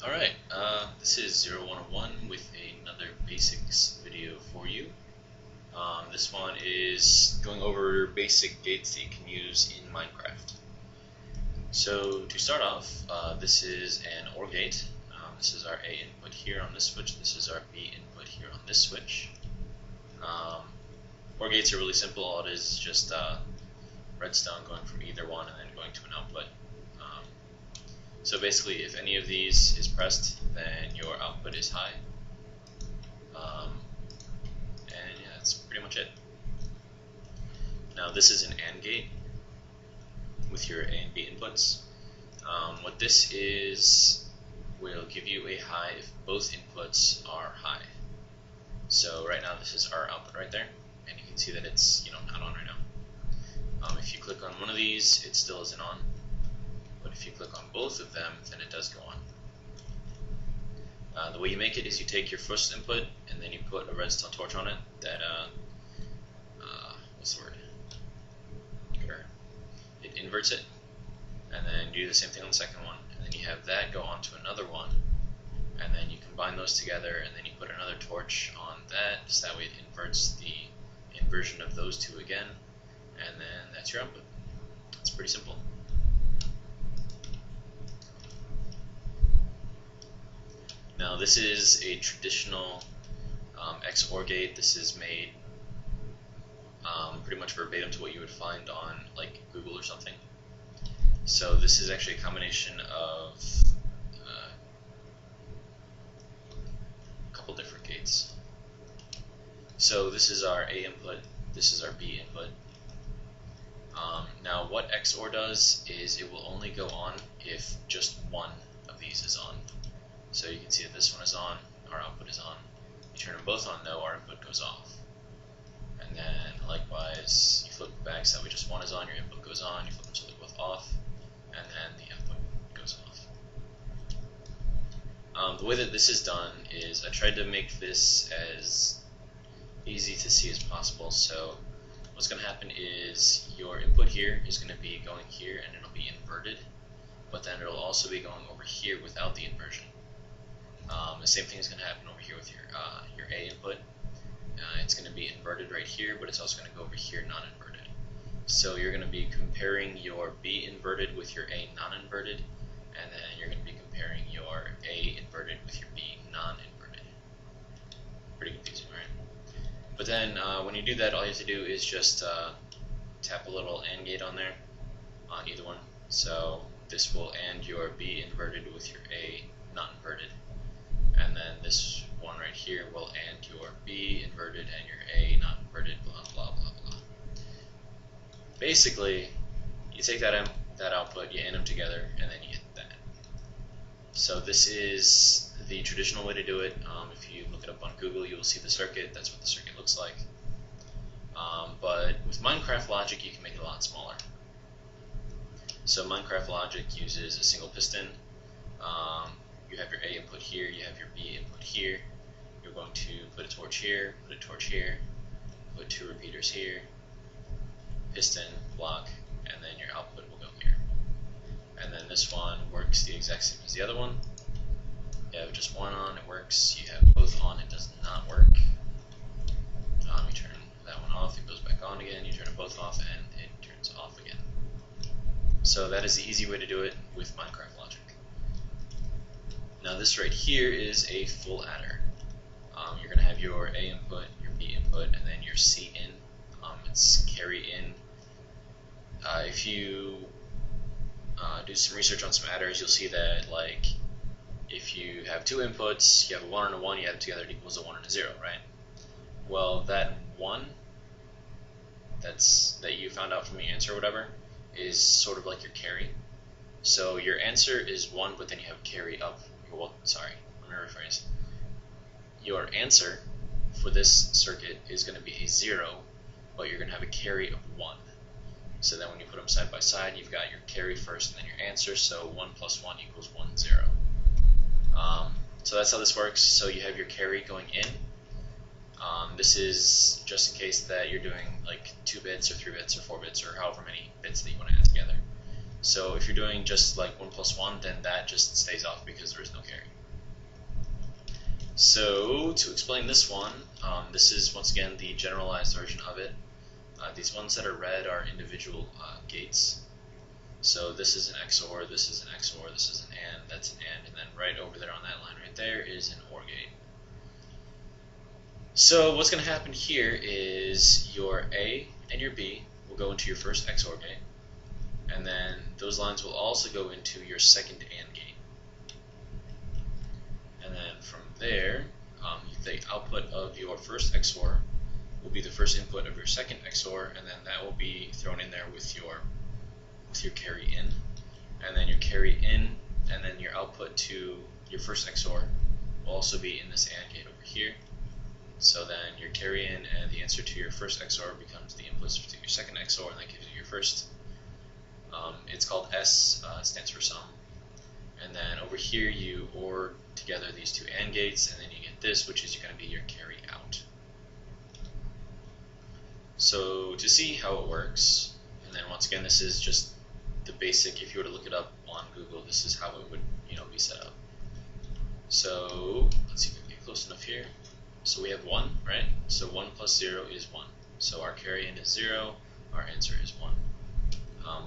Alright, this is 0101 with another basics video for you. This one is going over basic gates that you can use in Minecraft. So to start off, this is an OR gate. This is our A input here on this switch, this is our B input here on this switch. OR gates are really simple. All it is just redstone going from either one and then going to an output. So basically, if any of these is pressed, then your output is high. And yeah, that's pretty much it. Now this is an AND gate with your A and B inputs. What this is will give you a high if both inputs are high. So right now this is our output right there, and you can see that it's not on right now. If you click on one of these, it still isn't on. But if you click on both of them, then it does go on. The way you make it is you take your first input and then you put a redstone torch on it that, what's the word? It inverts it, and then you do the same thing on the second one, and then you have that go on to another one, and then you combine those together, and then you put another torch on that, so that way it inverts the inversion of those two again, and then that's your output. It's pretty simple. Now this is a traditional XOR gate. This is made pretty much verbatim to what you would find on like Google or something. So this is actually a combination of a couple different gates. So this is our A input, this is our B input. Now what XOR does is it will only go on if just one of these is on. So you can see that this one is on, our output is on. You turn them both on though, our input goes off. And then likewise, you flip it back so that way just one is on, your input goes on, you flip them so they're both off, and then the output goes off. The way that this is done is I tried to make this as easy to see as possible. So what's going to happen is your input here is going to be going here and it'll be inverted, but then it'll also be going over here without the inversion. The same thing is going to happen over here with your A input. It's going to be inverted right here, but it's also going to go over here non-inverted. So you're going to be comparing your B inverted with your A non-inverted, and then you're going to be comparing your A inverted with your B non-inverted. Pretty confusing, right? But then when you do that, all you have to do is just tap a little AND gate on there, on either one. So this will AND your B inverted with your A non-inverted. And then this one right here will AND your B inverted and your A not inverted, blah blah blah blah. Basically, you take that output, you AND them together, and then you get that. So this is the traditional way to do it. If you look it up on Google, you will see the circuit. That's what the circuit looks like. But with Minecraft logic, you can make it a lot smaller. So Minecraft logic uses a single piston. You have your A input here, you have your B input here. You're going to put a torch here, put a torch here, put two repeaters here, piston, block, and then your output will go here. And then this one works the exact same as the other one. You have just one on, it works. You have both on, it does not work. You turn that one off, it goes back on again. You turn them both off, and it turns off again. So that is the easy way to do it with Minecraft logic. Now this right here is a full adder. You're going to have your A input, your B input, and then your C in. It's carry in. If you do some research on some adders, you'll see that like if you have two inputs, you have a 1 and a 1, you add them together, it equals a 1 and a 0, right? Well, that 1 that you found out from your answer or whatever is sort of like your carry. So your answer is 1, but then you have carry up. Well, sorry, let me rephrase. Your answer for this circuit is going to be a 0, but you're going to have a carry of 1. So then when you put them side by side, you've got your carry first and then your answer, so 1 plus 1 equals 1, 0. So that's how this works. So you have your carry going in. This is just in case that you're doing like 2 bits or 3 bits or 4 bits or however many bits that you want to add together. So if you're doing just like 1 plus 1, then that just stays off because there is no carry. So to explain this one, this is once again the generalized version of it. These ones that are red are individual gates. So this is an XOR, this is an XOR, this is an AND, that's an AND, and then right over there on that line right there is an OR gate. So what's going to happen here is your A and your B will go into your first XOR gate, and then those lines will also go into your second AND gate. And then from there, the output of your first XOR will be the first input of your second XOR, and then that will be thrown in there with your carry in, and then your carry in, and then your output to your first XOR will also be in this AND gate over here. So then your carry in and the answer to your first XOR becomes the inputs to your second XOR, and that gives you your first. It's called S, stands for sum. And then over here you OR together these two AND gates, and then you get this, which is going to be your carry out. So to see how it works, and then once again, this is just the basic. If you were to look it up on Google, this is how it would, be set up. So let's see if we can get close enough here. So we have 1, right? So 1 plus 0 is 1. So our carry in is 0. Our answer is 1.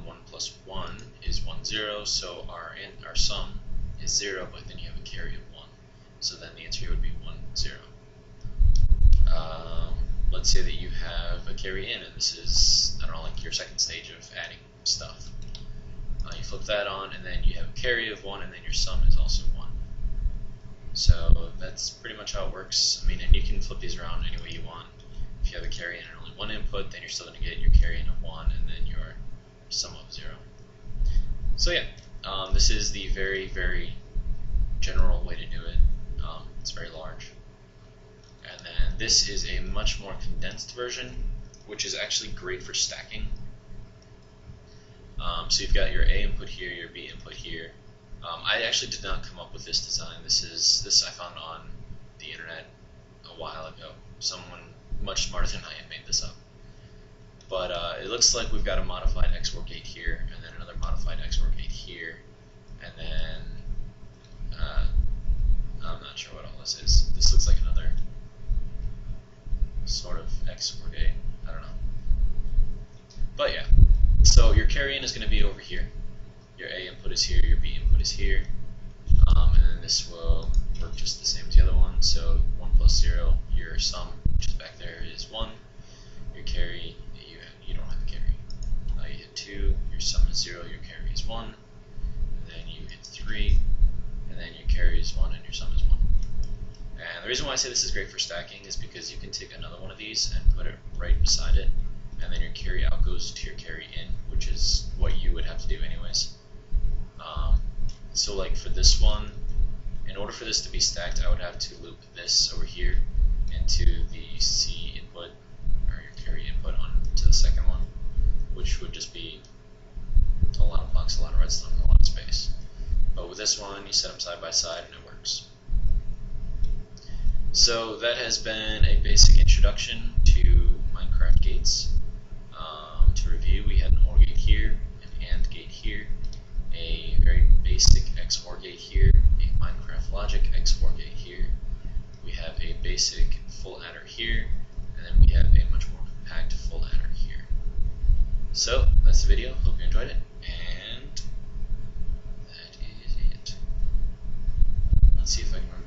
1 plus 1 is 1, 0. So our sum is 0, but then you have a carry of 1. So then the answer here would be 1, 0. Let's say that you have a carry in, and this is, I don't know, like your second stage of adding stuff. You flip that on, and then you have a carry of 1, and then your sum is also 1. So that's pretty much how it works. I mean, and you can flip these around any way you want. If you have a carry in and only one input, then you're still going to get your carry in of 1, and then your sum of 0. So yeah, this is the very, very general way to do it. It's very large. And then this is a much more condensed version, which is actually great for stacking. So you've got your A input here, your B input here. I actually did not come up with this design. This I found on the internet a while ago. Someone much smarter than I had made this up. But it looks like we've got a modified XOR gate here, and then another modified XOR gate here, and then I'm not sure what all this is. This looks like another sort of XOR gate. I don't know. But yeah, so your carry in is going to be over here. Your A input is here, your B input is here, and then this will work just the same as the other one. So 1 plus 0, your sum, which is back there, is 1. Your carry, you don't have a carry. You hit 2, your sum is 0, your carry is 1. And then you hit 3, and then your carry is 1, and your sum is 1. And the reason why I say this is great for stacking is because you can take another one of these and put it right beside it, and then your carry out goes to your carry in, which is what you would have to do anyways. So like for this one, in order for this to be stacked, I would have to loop this over here into the C input, or your carry input, onto the second one, which would just be a lot of blocks, a lot of redstone, a lot of space. But with this one, you set them side by side and it works. So that has been a basic introduction to Minecraft gates. To review, we had an OR gate here, an AND gate here, a very basic XOR gate here, a Minecraft logic XOR gate here. We have a basic full adder here, and then we have a much more compact full adder here. So that's the video. Hope you enjoyed it, and that is it. Let's see if I can remember